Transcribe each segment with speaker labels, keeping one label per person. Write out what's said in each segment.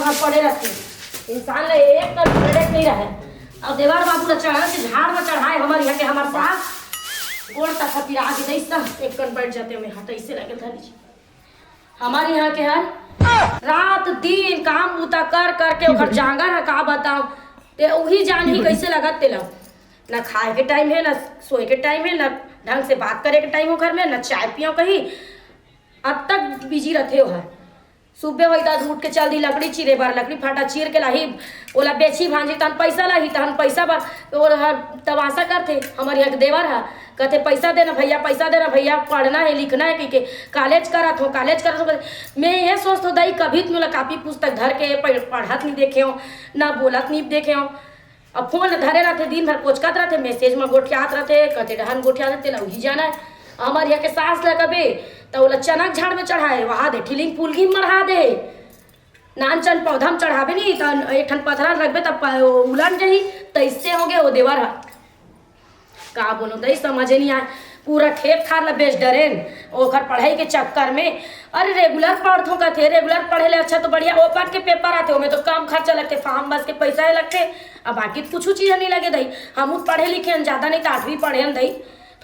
Speaker 1: वहाँ पड़े रखे इंसान ले एक का ब्रेक नहीं रहे। अब देवर बाबू ने चढ़ा से झाड़ में चढ़ाए हमारे यहाँ के हमारे साथ गोड़ तक खतिर आगे दै सब एक कन बैठ जाते हमें हट ऐसे लगे था नीचे हमारे यहाँ के है रात दिन काम उता कर करके ओकर जांगा है का बताओ ते वही जान ही कैसे लगत तेला ना खाए के टाइम है ना सोए के टाइम है ना ढंग से बात करे के टाइम हो घर में ना चाय पियो कहीं अब तक बिजी रहते हो है सुबह वही दाद उठ के चल दी लकड़ी चीरे बार लकड़ी फाटा चीर के लाही ओला बेची भांजी तहन पैसा लाही तहन पैसा बार और तमाशा करते हमारे यहाँ के देवर है कहते पैसा देना भैया पढ़ना है लिखना है कि कॉलेज करत हो मैं ये सोचता हूँ दाई कभी तुम कापी पुस्तक धर के पढ़त नहीं देखे हो ना बोलत नहीं देखे हो अब फोन धरे रहते दिन भर कोचकत रहते मैसेज में गोठियात रहते कहते डहन गोठिया रहते वही जाना है हमारे यहाँ के सास लगबे तो ओला चनक झाड़ में चढ़ाए वहाँ दे ठिलिंग फुलगी मढ़ा दे नान चन पौधा में चढ़ावे नहीं तो एक ठन पथरा रखबे तब उलट जाही तैसे हो गए वो देवर का बोलो दई समझे नहीं आए पूरा खेत खार ला बेच डरेन ओकर पढ़ाई के चक्कर में अरे रेगुलर पढ़थों का थे रेगुलर पढ़े ले अच्छा तो बढ़िया ओपन के पेपर आते हो में तो कम खर्चा लगते फार्म बस के पैसा लगते अब बाकी कुछ चीज़ नहीं लगे दई हम पढ़े लिखे ज़्यादा नहीं तो 8वीं पढ़े दई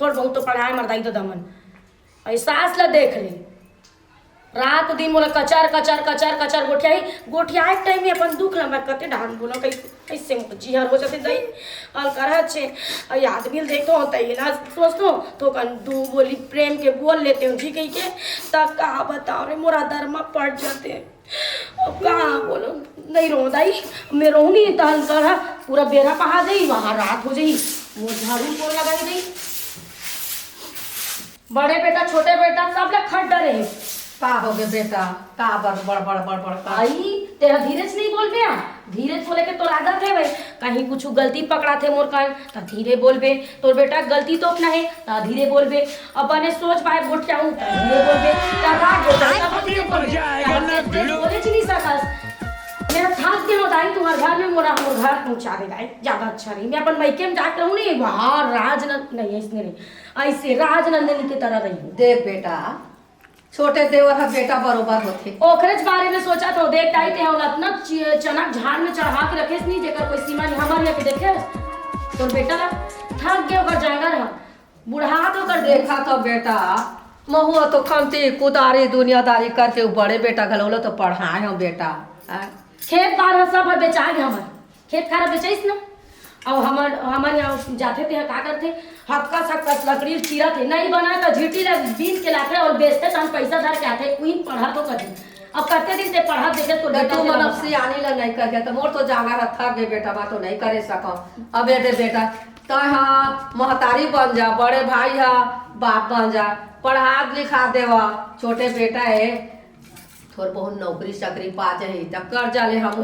Speaker 1: थोड़ा बहुत तो पढ़ाए मरदाई तो दमन एहसास ला देख ले रात दिन मोला कचर गोठिया टाइम में अपन दुख लगा कते ढान बोला कैसे जिहर हो जाते दई और करह छे और आदमी देखो होता है ना सोचतो तो कन दू बोली प्रेम के बोल लेते हो जी कही के तब कहा बताओ रे मोरा दरमा पड़ जाते अब कहाँ बोलो नहीं रो दाई मैं रो नहीं तहन करह पूरा बेरा पहा दई वहाँ रात हो जाई वो झाड़ू को लगा दई बड़े बेटा छोटे बेटा सब लोग खट डरे
Speaker 2: का हो गए बेटा का बड़
Speaker 1: आई तेरा धीरज नहीं बोल गया धीरज बोले के तो आदत है भाई कहीं कुछ गलती पकड़ा थे मोर कान तो धीरे बोलबे तोर बेटा गलती तो अपना है तो धीरे बोलबे अब बने सोच पाए बोट क्या हूं धीरे बोलबे बोले नहीं सकस मेरा थाक के दाई तुम्हारे घर में मोरा मोर घर पहुंचा दे दाई ज्यादा अच्छा नहीं मैं अपन मैके में जाकर रहूं नहीं वहां राजनंद नहीं इसने नहीं ऐसे राजनंदनी की तरह रही
Speaker 2: देख बेटा छोटे देवर है बेटा बरोबर होते
Speaker 1: ओखरेज बारे में सोचा तो देख टाई थे हम अपना चनक झाड़ में चढ़ा के रखे नहीं जेकर कोई सीमा नहीं हमारे यहाँ के देखे तो बेटा ला थक गया ओकर जांगर है बुढ़ा तो कर
Speaker 2: देखा तो बेटा महुआ तो खमती कुदारी दुनियादारी करके बड़े बेटा गलौलो तो पढ़ाए हो बेटा
Speaker 1: खेत बार सब है बेचा गए हमारे खेत खारा बेचाइस ना और हमारे यहाँ जाते थे का करते हक्का सक्का लकड़ी चीरा थे नहीं बनाए तो झीटी बीन के लाते और बेचते तो हम पैसा धर के आते कोई पढ़ा तो करते अब करते दिन से पढ़ा देखे तो
Speaker 2: बेटा मतलब सियानी ला नहीं कर गया तो मोर तो जांगा रखा गए बेटा बात तो नहीं करे सको अब बेटा तो हाँ महतारी बन जा बड़े भाई हा बाप बन जा पढ़ा लिखा देवा छोटे बेटा है थोड़ बहुत नौकरी चाकरी पा जाए तो कर जाले हम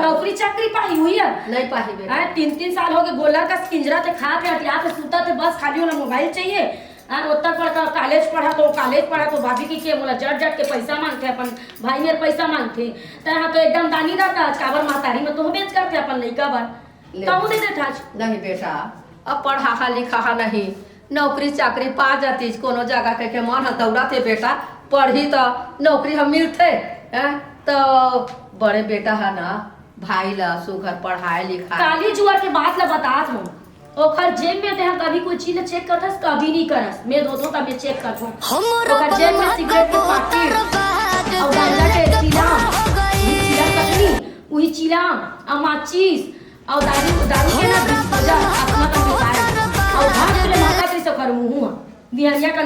Speaker 1: नौकरी चाकरी पाई हुई है
Speaker 2: नहीं पाही बेटा
Speaker 1: 3 साल हो गए गोला का पिंजरा थे खा के हटिया पे सूता थे बस खाली वाला मोबाइल चाहिए उत्तर पढ़ता कॉलेज पढ़ा तो भाभी की के बोला जट के पैसा मांगते अपन भाई मेरे पैसा मांगते तो तो एकदम दानी रहता काबर महतारी में तो बेच करते अपन लड़का बार कहूँ दे देता
Speaker 2: नहीं बेटा अब पढ़ा लिखा नहीं नौकरी चाकरी पा जाती कोनो जगह के मन दौड़ा थे बेटा पढ़ी तो नौकरी हम मिलते तो बड़े बेटा है ना भाई ला सुघर पढ़ाए लिखा
Speaker 1: काली जुआ के बात ला बतात हूँ ओखर जेब में ते कभी कोई चीज चेक करथस कभी नहीं करस मैं दो तब चेक करथूं ओखर जेब में सिगरेट के पैकेट और गांजा के चिलम कटनी वही चिलम और माचिस और दारू के ना अपना तक बिताए और भाग के माता के से कर मुंह बिहरिया का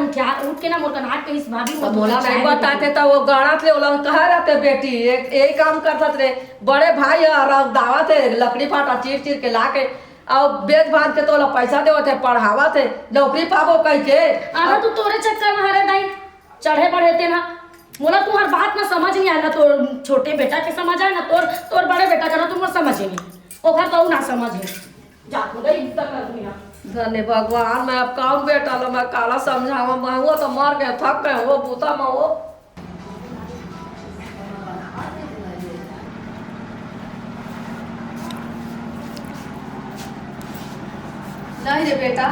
Speaker 1: उठ के ना मोर कनाट के इस भाभी
Speaker 2: को मोला नहीं बताते तो वो गाड़ा थे ओला कह रहते बेटी एक यही काम करता रे बड़े भाई और दावा थे लकड़ी फाटा चीर के लाके और बेच बांध के तो पैसा देव थे पढ़ावा थे नौकरी पाबो कह के
Speaker 1: आना तू तोरे चक्कर में हरे दाई चढ़े बढ़े थे ना मोला तुम्हार बात ना समझ नहीं आना तो छोटे बेटा के समझ आए ना तोर बड़े बेटा का ना तुम समझ नहीं ओखर तो ना समझ जा गई तक ना दुनिया
Speaker 2: धन्य भगवान मैं अब काउन बेटा लो मैं काला समझावा मांगो तो मर गए थक गए वो बूता में वो नहीं रे बेटा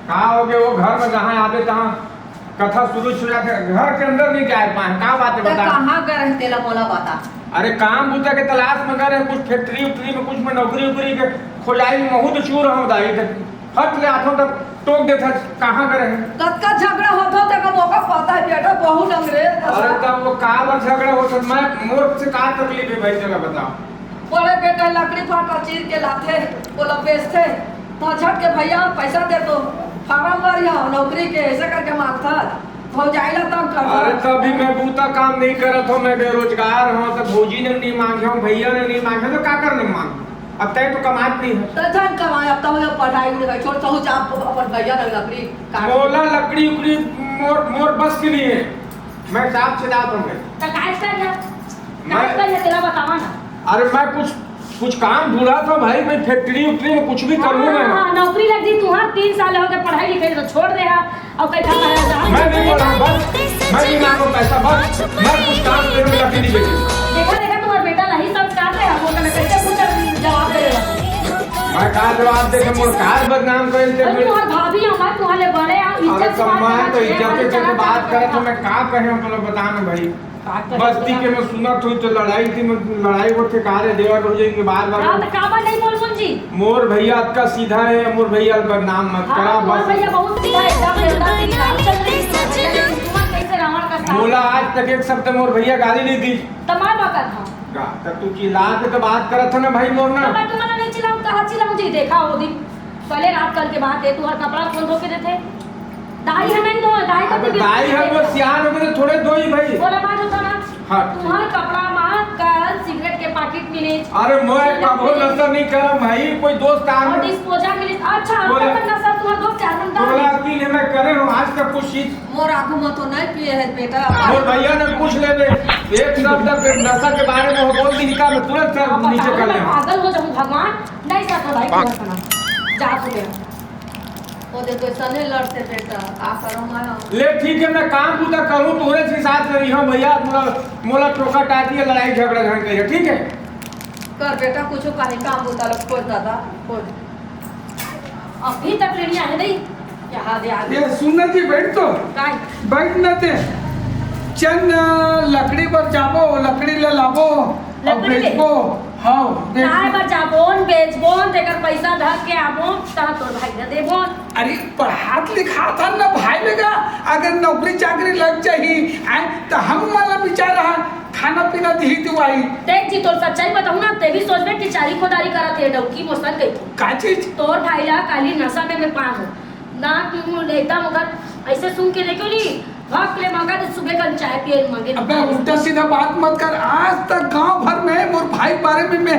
Speaker 3: कहाँ हो गए वो घर में जहाँ आते तहाँ कथा शुरू हो जाते घर के अंदर नहीं जाए पाए का बात है
Speaker 2: तो
Speaker 3: बता।
Speaker 2: कहाँ गए रहे तेला मोला बता।
Speaker 3: अरे काम बूता के तलाश में गए कुछ फैक्ट्री उक्ट्री में कुछ में नौकरी उकरी के खोलाई में बहुत चूर हम दाई थे हट ले आठों तक टोक देता कहाँ गए रहे।
Speaker 2: कत्का झगड़ा होता तक मौका पता है बेटा बहुत अंग्रेज।
Speaker 3: अरे तब वो का बार झगड़ा होता मैं मोर से का तकलीफ है भाई चला बताओ।
Speaker 2: बड़े बेटा लकड़ी फाटा चीर के लाते बोला बेचते तो झट के भैया पैसा दे तो फार्म भरिया नौकरी के ऐसे करके मांगता हो जाएगा तब
Speaker 3: अरे
Speaker 2: करता।
Speaker 3: तभी मैं बूता काम नहीं करत हूँ मैं बेरोजगार हूँ तो भौजी ने नहीं मांगे हूँ भैया ने नहीं मांगे तो क्या करने मांग अब तय तो कमात नहीं है।
Speaker 2: तो धन कमाए अब तो पढ़ाई लिखाई छोड़ तो आप अपन भैया ने लकड़ी काट
Speaker 3: बोला लकड़ी उकड़ी मोर मोर बस के लिए मैं साफ से दात हूँ
Speaker 1: तो काय कर या काय कर या तेरा बतावा ना।
Speaker 3: अरे मैं कुछ काम ढूंढा था भाई मैं फैक्ट्री उक्ट्री में कुछ भी करूँ मैं।
Speaker 1: नौकरी लग दी तुम्हार 3 साल हो गए पढ़ाई लिखाई तो छोड़ दे और कहीं था
Speaker 3: मैं नहीं बोल रहा बस मैं नहीं मांगू पैसा बस मैं कुछ काम करने में लकड़ी नहीं बेची।
Speaker 1: देखा तुम्हारा बेटा नहीं सब काट रहे वो कहने कैसे पूछ जवाब दे रहा
Speaker 3: मैं का जवाब दे के मोर कार बदनाम कर दे
Speaker 1: तुम्हार भाभी हमारे तुम्हारे बड़े
Speaker 3: अरे सम्मान तो इज्जत से बात करे तो मैं का कहे बोलो बता ना भाई बस्ती के में सुनत हुई तो लड़ाई थी लड़ाई को ठिकाने देवर हो जाएंगे बार बार
Speaker 1: हां तो काबा नहीं बोल मुंजी
Speaker 3: मोर भैया आपका सीधा है मोर भैया का नाम मत करा
Speaker 1: बस भैया बहुत सीधा है सब कैसे रावण का साथ
Speaker 3: बोला आज तक एक शब्द मोर भैया गाली नहीं दी
Speaker 1: तमार बात था
Speaker 3: तब तू चिल्ला के तो बात करत था ना भाई मोर ना
Speaker 1: मैं तुम्हारा नहीं चिल्लाऊं कहां चिल्लाऊं जी देखा वो दिन पहले रात कल के बाद है तू हर कपड़ा कौन धो के देते दाई है नहीं धो दाई का
Speaker 3: अब दाई है वो सियान हो गए थोड़े दो ही भाई
Speaker 1: बोला बात होता ना
Speaker 3: हाँ।
Speaker 1: तुम्हारा कपड़ा मां कल सिगरेट के पैकेट मिले
Speaker 3: अरे मैं कबो नशा नहीं कर भाई कोई दोस्त आ
Speaker 1: और डिस्पोजल मिले अच्छा
Speaker 3: बोला-
Speaker 1: आपका नशा तुम्हारा दोस्त क्या बनता
Speaker 3: बोला कि ले मैं करे हूं आज तक कुछ चीज
Speaker 2: मोर आंखों में तो नहीं पिए है बेटा।
Speaker 3: मोर भैया ने पूछ ले एक शब्द नशा के बारे में वो बोल दी का मैं तुरंत सर नीचे कर ले
Speaker 1: पागल हो जाऊं भगवान नहीं सकता भाई पूरा सुना जा तू ले
Speaker 2: वो देखो सने लड़ते बेटा आ करो मैं
Speaker 3: ले ठीक है मैं काम पूरा करूं तोरे से साथ रही हूं भैया मोला टोका टाटी है लड़ाई झगड़ा घर के ठीक है
Speaker 2: कर बेटा कुछ कहीं काम होता लोग खोज दादा खोज
Speaker 1: अभी तक लेनी है नहीं यहाँ दे आगे
Speaker 4: ये सुनना जी बैठ तो
Speaker 1: काय
Speaker 4: बैठ न ते चन लकड़ी पर जाबो लकड़ी ले लाबो और
Speaker 1: लकड़ी ले?
Speaker 4: बेचबो हाँ
Speaker 1: काय बचाबोन बेचबोन तेकर पैसा धर के आबो ता तोर भाई दे देबोन
Speaker 4: अरे पढ़ात लिखा था ना भाई लगा अगर नौकरी चाकरी लग जाही आए तो हम वाला विचार रहा खाना पीना दी दुआई
Speaker 1: देख जी तोर सच्चाई बताऊं ना ते भी सोचबे कि चारी खोदारी करत है डौकी मोसन गई थी
Speaker 4: का चीज
Speaker 1: तोर भाई ला काली नशा में मैं पास हूं ना क्यों लेता मगर ऐसे सुन के देखो नी हक ले मांगा तो सुबह का चाय पिए मांगे
Speaker 4: अबे उल्टा सीधा बात मत कर आज तक गांव भर में मोर भाई बारे में मैं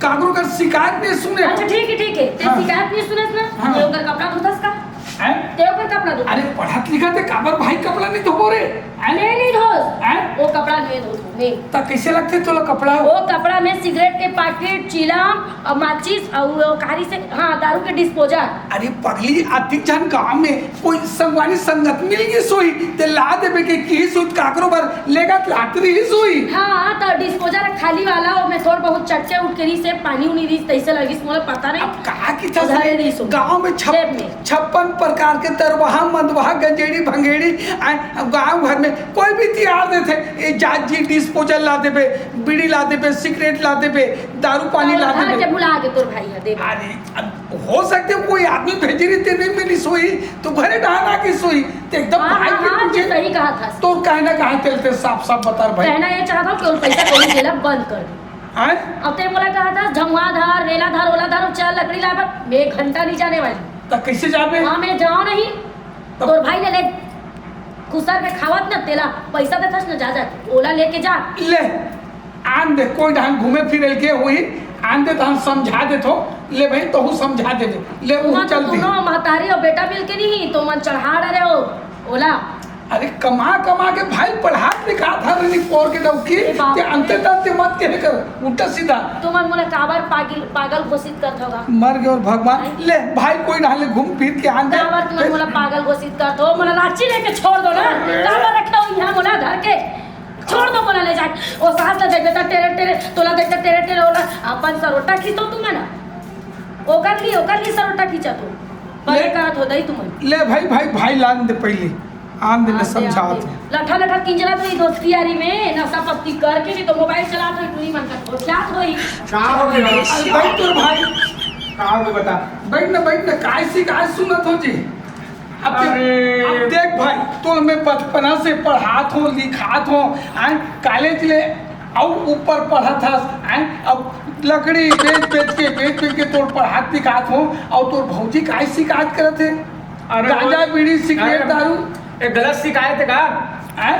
Speaker 4: कागरू का शिकायत नहीं सुने
Speaker 1: अच्छा ठीक है ते
Speaker 4: हाँ।
Speaker 1: शिकायत नहीं सुनस ना
Speaker 4: हाँ।
Speaker 1: ते ओकर कपड़ा धोतस का
Speaker 4: हैं?
Speaker 1: ते ओकर कपड़ा धोतस
Speaker 4: अरे पढ़ात लिखा थे काबर भाई कपड़ा नहीं धोबो रे हैं?
Speaker 1: नहीं धोस
Speaker 4: हैं?
Speaker 1: वो कपड़ा नहीं धोस नहीं
Speaker 4: ता कैसे लगते तो कपड़ा
Speaker 1: वो कपड़ा में सिगरेट के पैकेट चिलम और माचिस और वो कारी से हाँ दारू के डिस्पोजल
Speaker 4: अरे पगली आती जान गांव में कोई संगवानी संगत मिल गई सोई ते ला देबे के की सुत काकरो पर लेगा लातरी ही सोई
Speaker 1: हाँ तो डिस्पोजल खाली वाला और मैं थोड़ा बहुत चटके उठ के से पानी उनी रीस तैसे लगी मुझे पता नहीं
Speaker 4: अब कहा की
Speaker 1: उधारे नहीं सो।
Speaker 4: गांव में
Speaker 1: जेब में।
Speaker 4: 56 प्रकार के तरवाहा मंदवाहा गंजेड़ी भंगेड़ी गांव भर में कोई भी तैयार देते ये जात जी डिस्पोजल ला देबे बीड़ी ला देबे सिगरेट ला देबे दारू पानी ला
Speaker 1: घर के
Speaker 4: देबे
Speaker 1: बुला के तोर भाई है दे
Speaker 4: अरे अब हो सकते कोई आदमी भेजी रही ते नहीं मिली सोई तो घरे डाना की सोई तो एकदम
Speaker 1: हाँ
Speaker 4: भाई
Speaker 1: हाँ
Speaker 4: के
Speaker 1: हाँ
Speaker 4: पूछे
Speaker 1: सही कहा था
Speaker 4: तो कहना कहा चलते साफ साफ बता भाई
Speaker 1: कहना ये चाहता हूँ कि उन पैसा कौन देला बंद कर दे
Speaker 4: हैं?
Speaker 1: अब ते बोला कहा था झमुआ धार वेला धार ओला धार चल लकड़ी ला पर मैं 1 घंटा नहीं जाने वाली
Speaker 4: तो कैसे जाबे
Speaker 1: हाँ मैं जाऊँ नहीं तोर भाई ने ले खुसर के खावत ना तेला पैसा देथस ना जा ओला लेके जा
Speaker 4: ले आन दे कोई ढंग घूमे फिरे के हुई आन दे तो हम समझा दे तो ले भाई तो हूँ समझा दे ले वो
Speaker 1: तुम
Speaker 4: चल दी
Speaker 1: दोनों महतारी और बेटा मिल के नहीं तो मन चढ़ा रहे हो ओला
Speaker 4: अरे कमा कमा के भाई पढ़ा लिखा था रनी पोर के डौकी
Speaker 1: ए बाप
Speaker 4: ते
Speaker 1: रे।
Speaker 4: अंते तंते मत कहे कर उल्टा सीधा
Speaker 1: तुम मुझे काबर पागल घोषित करता होगा
Speaker 4: मर गए और भगवान ले भाई कोई ढाले घूम फिर के आन दे
Speaker 1: काबर तुम मुझे पागल घोषित करते हो मुझे रांची लेके छोड़ दो ना काबर रखा हो यहाँ मुझे धर के छोड़ दो बोला ले जाके ओ सास ले देख बेटा तेरे तोला देखता तेरे ओला अपन सरोटा खींचो तुम ना ओकर ली सरोटा खींचा तो बड़े करत हो दई तुम
Speaker 4: ले भाई भाई भाई लान दे पहले आन दिन समझात
Speaker 1: लठा लठा किंजला तो दोस्ती यारी में नशा पत्ती करके नहीं तो मोबाइल चला तो नहीं मन कर क्या होई
Speaker 3: का हो गया
Speaker 4: बैठ तोर भाई
Speaker 3: का हो गया बता
Speaker 4: बैठ ना काय सी काय सुनत हो जी अब
Speaker 3: अरे।
Speaker 4: देख भाई तो मैं बचपना से पढ़ात हो लिखात हो आए कॉलेज ले और ऊपर पढ़ा था आए अब लकड़ी बेच के तोर पढ़ात लिखात हो और तोर भौजी काय शिकायत करत है गांजा बीड़ी सिगरेट दारू
Speaker 3: एक गलत शिकायत है का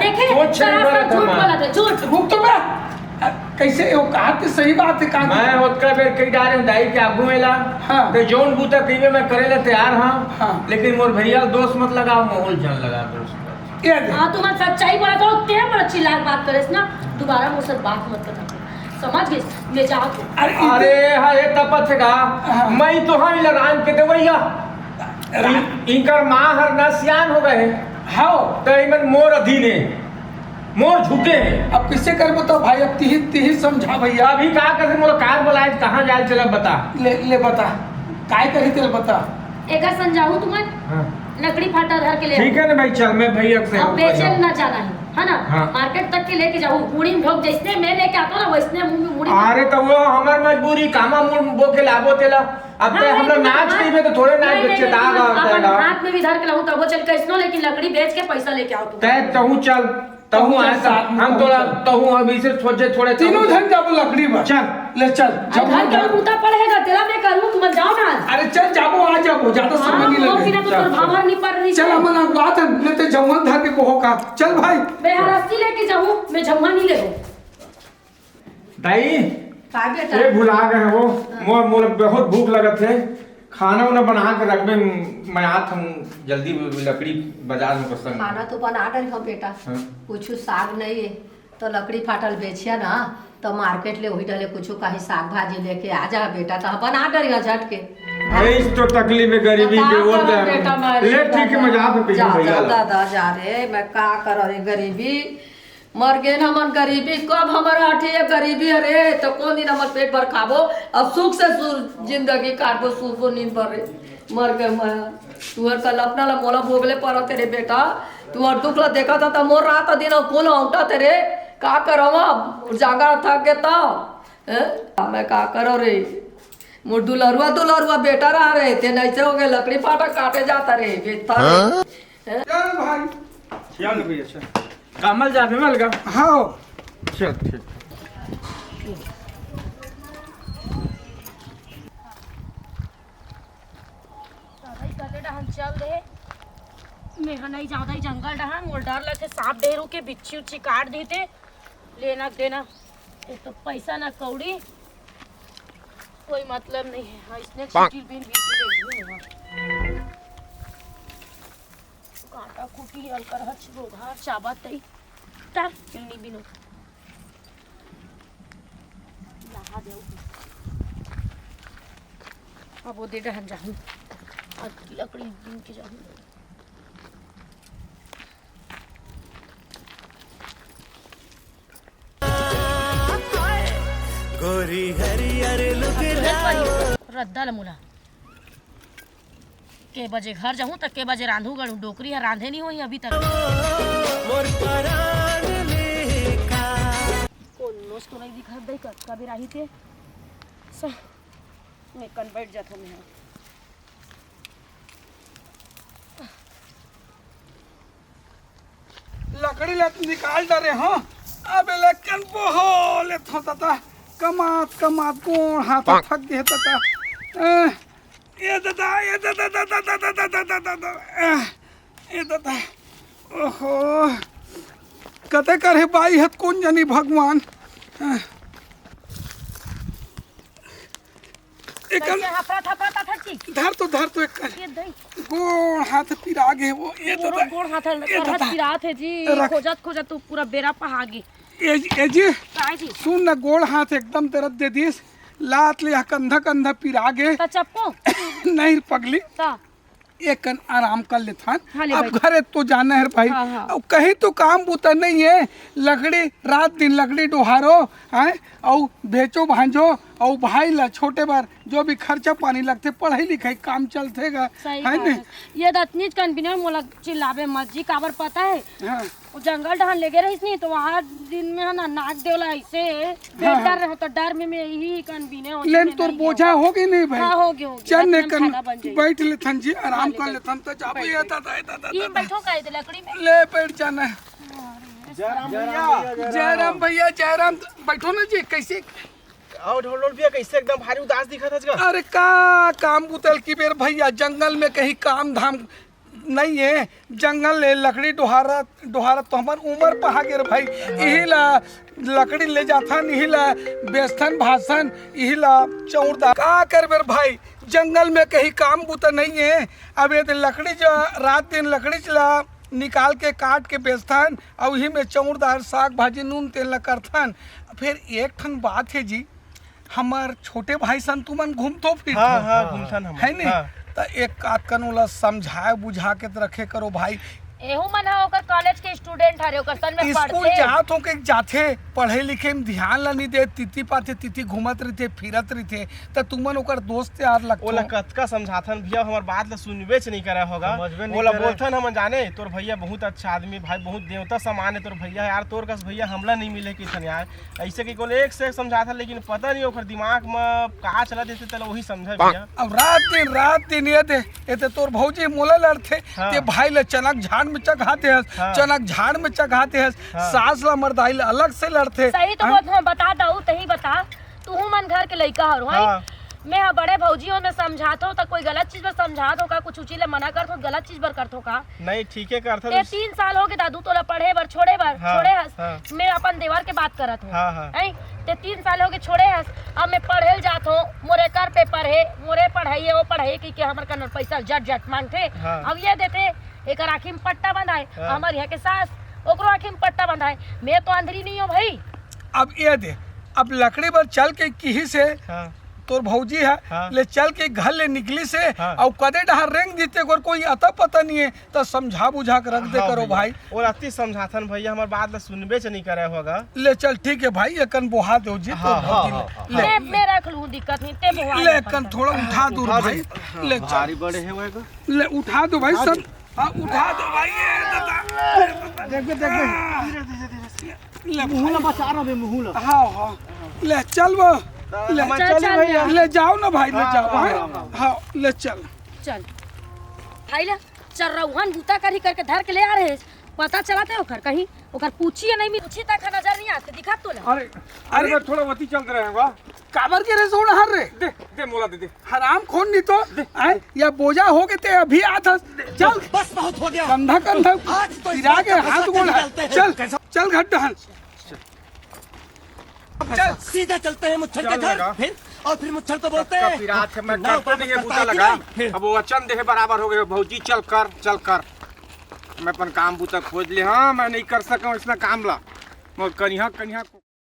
Speaker 1: देखे
Speaker 3: सोच से नहीं बोला था
Speaker 1: झूठ
Speaker 3: मैं।
Speaker 1: बोला था झूठ
Speaker 4: रुक तो मैं कैसे वो कहा कि सही बात है का
Speaker 3: मैं ओतका बेर कई डारे हूं दाई के आगू मेला
Speaker 4: हाँ।
Speaker 3: ते जोन बूता कईवे मैं करे ला तैयार हां
Speaker 4: हाँ।
Speaker 3: लेकिन मोर भैया दोस्त मत लगाओ माहौल जान लगा दोस्त
Speaker 4: ये दे।
Speaker 1: हाँ तुम्हारी सच्चाई बोला तो तेरे पर अच्छी लाख बात करे ना दोबारा मुझसे बात मत करना समझ गए ले जाओ तू।
Speaker 4: अरे
Speaker 3: अरे हाँ ये तपत है का
Speaker 4: हाँ।
Speaker 3: मैं तो हम लगान के देवैया इनकर मां हर नसियान हो गए
Speaker 4: हाँ
Speaker 3: तो इमन मोर अधीन है मोर झूठे हैं
Speaker 4: अब किससे कर बताओ भाई अब तिही समझा भैया
Speaker 3: अभी का कर मोर कार बुलाए कहां जाए चला बता
Speaker 4: ले बता काय करी तेरे बता
Speaker 1: एक समझाऊं तुम्हें
Speaker 3: हाँ।
Speaker 1: लकड़ी फाटा धर के ले
Speaker 3: ठीक है ना भाई चल मैं भैया से
Speaker 1: अब बेचे ना जाना है ना
Speaker 3: हाँ।
Speaker 1: मार्केट तक के लेके जाऊँ मुड़ी में ढोक जैसे मैं लेके आता हूँ ना वैसने मुंह में मुड़ी
Speaker 3: अरे तो वो हमार मजबूरी कामा मुड़ बो के लाबो तेला अब तो हम लोग नाच के में तो थोड़े नाच बच्चे दाग
Speaker 1: अपन हाथ में भी धर के लाऊं तब वो चल कैसनो लेकिन लकड़ी बेच के पैसा लेके आओ तू
Speaker 3: तय तहू चल तहू आए
Speaker 4: साथ में
Speaker 3: हम
Speaker 4: तहू
Speaker 3: थोड़ा
Speaker 4: चल।
Speaker 3: तहू अभी से सोचे थोड़े
Speaker 4: तीनों धन जाबो लकड़ी में
Speaker 3: चल
Speaker 4: ले चल
Speaker 1: घर के बूता पड़ेगा तेरा मैं करूँ तुम जाओ ना
Speaker 4: अरे चल जाबो आ जाबो ज्यादा समय नहीं
Speaker 1: हाँ
Speaker 4: लगे
Speaker 1: तो तोर भावर नहीं पड़ रही
Speaker 4: चल हमन बात है लेते जवान धर के को का चल भाई
Speaker 1: मैं रस्सी लेके जाऊँ मैं झम्मा नहीं ले
Speaker 3: दाई
Speaker 2: का बेटा
Speaker 3: ये भुला गए वो मोर मोर बहुत भूख लगत है खाना उन्हें बना के रख में मैं आत हम जल्दी लकड़ी बाजार में पसंद
Speaker 2: खाना तो बना डर हम बेटा
Speaker 3: हाँ।
Speaker 2: कुछ साग नहीं है तो लकड़ी फाटल बेचिया ना तो मार्केट ले वही डले कुछ कहीं साग भाजी लेके आ जा बेटा तो बना डर झट के
Speaker 3: इस तो तकलीफ में गरीबी के वो
Speaker 2: का करो बेटा मैं
Speaker 3: ले ठीक है मैं जात हूं
Speaker 2: जा
Speaker 3: भैया ला।
Speaker 2: दादा जा रे मैं का कर रे गरीबी मर गए हमन गरीबी कब हमारा हटे गरीबी अरे तो कौन दिन हमर पेट भर खाबो अब सुख से जिंदगी काटबो सुखो नींद भरे मर गए मैं तुहर कल अपना ला मोला भोगले पड़ा तेरे बेटा तुहर दुख ला देखा था मोर रात दिन कौन औंटा तेरे का करवा जागा थक के तो मैं का करो रे मोर दुलरुआ बेटा रहा रे ते नहीं हो गए लकड़ी फाटा काटे जाता रे बेटा
Speaker 4: चल भाई
Speaker 3: चल भैया चल कमल जाने में लगा
Speaker 4: हाँ
Speaker 3: चल ठीक
Speaker 1: चल दे मैं नहीं ज्यादा ही जंगल रहा मोर डर लगे सांप ढेरू के बिच्छी उच्छी काट देते लेना देना एक तो पैसा ना कौड़ी कोई मतलब नहीं है हाँ, इसने छुट्टी बिन कांटा कुटी अलकर हच रोधा चाबा तई तार नहीं बिनो लहा दे अब वो दे डहन जाऊं आज लकड़ी बिन के जाऊं
Speaker 5: गोरी हरियर
Speaker 1: रद्दा मुला के बजे घर जाऊं तक के बजे रांधू गड़ू डोकरी है रांधे नहीं हुई अभी तक
Speaker 5: मोर परान लेका
Speaker 1: कौन नोस तो नहीं दिखा दई कर कभी राही थे सा मैं कन बैठ जाता हूं मैं
Speaker 4: लकड़ी ले निकाल डरे हाँ अबे लेकिन बोले था कमात कोण हाथ थक गए तता ये दादा ये दादा ओहो कते करे बाई हत कौन जानी भगवान एकन
Speaker 1: कैसे हफरा थपरा थकी
Speaker 4: धर तो एक
Speaker 1: ये दई
Speaker 4: गोड़ हाथ पिरा गे वो ये
Speaker 1: गोड़
Speaker 4: दादा
Speaker 1: गोड़ हाथ
Speaker 4: ये
Speaker 1: कर
Speaker 4: दादा।
Speaker 1: पिरात है जी
Speaker 4: रख।
Speaker 1: खोजत तू पूरा बेरा पहागी
Speaker 4: ए जी
Speaker 1: काय जी
Speaker 4: सुन न गोड़ हाथ एकदम तरफ दे दिस लात ले कंधा पिरा गे
Speaker 1: त चप्पो
Speaker 4: नहीं पगली
Speaker 1: ता
Speaker 4: एक कन आराम कर लेथन।
Speaker 1: हाँ, ले
Speaker 4: अब
Speaker 1: भाई।
Speaker 4: घरे तो जाना है भाई।
Speaker 1: हाँ, हाँ।
Speaker 4: अब कहीं तो काम बूता नहीं है, लकड़ी रात दिन लकड़ी डोहारो हैं और बेचो भांजो और भाई ला छोटे बार जो भी खर्चा पानी लगते पढ़ाई लिखाई काम चलतेगा
Speaker 1: सही
Speaker 4: है
Speaker 1: बात
Speaker 4: नहीं।
Speaker 1: है। ये दतनी कन्वीनर मोला चिल्लावे मत जी काबर पता है
Speaker 4: हाँ
Speaker 1: वो जंगल डहान लेगे रहीस नहीं तो वहाँ दिन में है ना नाक देवला ऐसे डर रहे तो डर में यही कन्वीनर
Speaker 4: लेन तोर बोझा होगी नहीं भाई।
Speaker 1: हाँ होगी होगी
Speaker 4: चल ने
Speaker 1: एकदम
Speaker 4: कन
Speaker 1: खाना बन जाएगी।
Speaker 4: बैठ लेथन जी आराम
Speaker 1: ले
Speaker 4: कर
Speaker 1: बैठ।
Speaker 4: लेथन तो जाबो ये दादा
Speaker 1: ये बैठो का है लकड़ी में
Speaker 4: ले बैठ जाना है। जयराम भैया जयराम बैठो ना जी। कैसे
Speaker 3: और ढोल भैया कैसे एकदम भारी उदास दिखा था।
Speaker 4: अरे का काम बुतल की बेर भैया जंगल में कहीं काम धाम नहीं है। जंगल ले लकड़ी डोहारत तो हमार उम्र पहा गिर भाई। यही ला लकड़ी ले जाथन, यही ला बेचथन भाषण, यही ला चौड़दा का कर बेर भाई। जंगल में कहीं काम बुता नहीं है। अब ये लकड़ी जो रात दिन लकड़ी चला निकाल के काट के बेचथन और यही में चौड़दार साग भाजी नून तेल ला करथन। फिर एक ठन बात है जी, हमार छोटे भाई सन तुमन घूमतो फिर
Speaker 3: घूमथन हम
Speaker 4: है नहीं तो एक आध कन ओला समझाए बुझा के तो रखे करो भाई।
Speaker 1: एहू मन है ओकर कॉलेज के स्टूडेंट हरे ओकर सन में
Speaker 4: स्कूल
Speaker 1: पढ़ते
Speaker 4: जात हो के जाथे पढ़े लिखे में ध्यान ला नहीं दे तिथि पाथे तिथि घूमत रहते फिरत रहते तो तुमन ओकर दोस्त यार लगतो।
Speaker 3: ओला कतका समझाथन भैया हमार बात ला सुनबे च नहीं करे होगा। ओला बोलथन हम जाने तोर भैया बहुत अच्छा आदमी भाई बहुत देवता समान है तोर भैया यार तोर कस भैया हमला नहीं मिले कि थन यार ऐसे कि कोले एक से एक समझाथा लेकिन पता नहीं ओकर दिमाग में का चला देते तला वही समझे भैया।
Speaker 4: अब रात दिन ये ते तोर भौजी मोला लड़थे ते भाई ले चनक झाड़ में चघाते हैं चनक झाड़ में चघाते हैं सास ला मर्दाई ला अलग से लड़थे।
Speaker 1: सही तो बता दऊ तही बता तू मन घर के लइका हर
Speaker 3: हाँ।
Speaker 1: मैं बड़े भौजियों में समझात हो तो कोई गलत चीज पर समझात हो का कुछ उची ले मना करत हो गलत चीज पर करत हो का
Speaker 3: नहीं ठीक है करथा
Speaker 1: ये 3 साल हो गए दादू तोला पढ़े बर छोड़े हस मैं अपन देवर के बात करत हूँ ते 3 साल हो गए छोड़े हस अब मैं पढ़े जात हो मोरे कर पे पढ़े मोरे पढ़ाई वो पढ़ाई की हमर कन पैसा जट मांगते अब ये देते एक आँखी में पट्टा बंधाए हमारे यहाँ के सास ओकरो आँखी में पट्टा बंधाए मैं तो अंधरी नहीं हूँ भाई।
Speaker 4: अब ये दे अब लकड़ी पर चल के किही से तोर भौजी है ले चल के घर ले निकली से और कदे डहार रेंग जीते कोई अता पता नहीं है तो समझा बुझा के रख दे करो भाई।
Speaker 3: और अति समझाथन भैया हमार बात ला सुनबे च नहीं करे होगा।
Speaker 4: ले चल ठीक है भाई ये कन बोहा दो जी ले
Speaker 1: मैं रख लूँ दिक्कत नहीं ते बुआ
Speaker 4: ले कन थोड़ा उठा दो भाई ले
Speaker 3: भारी बड़े है वो
Speaker 4: ले उठा दो भाई सब उठा दो भाई ये देख
Speaker 3: मुहुला बचा रहा मुहुला।
Speaker 4: हाँ ले चल वो ले जाओ ना भाई ले जाओ। हाँ ले चल
Speaker 1: भाई ला चल रहुहन बूता करी करके धर के ले आ रहे पता चलाते ओकर कहीं ओकर पूछी नहीं पूछी तक नजर नहीं आते दिखा तो
Speaker 3: अरे थोड़ा वती चलते रहेगा
Speaker 4: काबर के रे सोन हर रे
Speaker 3: दे मोला दे
Speaker 4: हराम खोन नहीं तो आए या बोझा हो के ते अभी आता चल
Speaker 5: बस बहुत हो गया।
Speaker 4: कंधा गिरा के हाथ गोड़ चल घट्टहन
Speaker 5: चल सीधा चलते हैं मुच्छर के घर फिर मुच्छर तो बोलते हैं
Speaker 3: पिरात है मैं करते नहीं है बूता लगा अब वो वचन दे बराबर हो गए भौजी चल कर मैं अपन काम बूता खोज ले। हाँ मैं नहीं कर सका इसमें काम ला कनिहा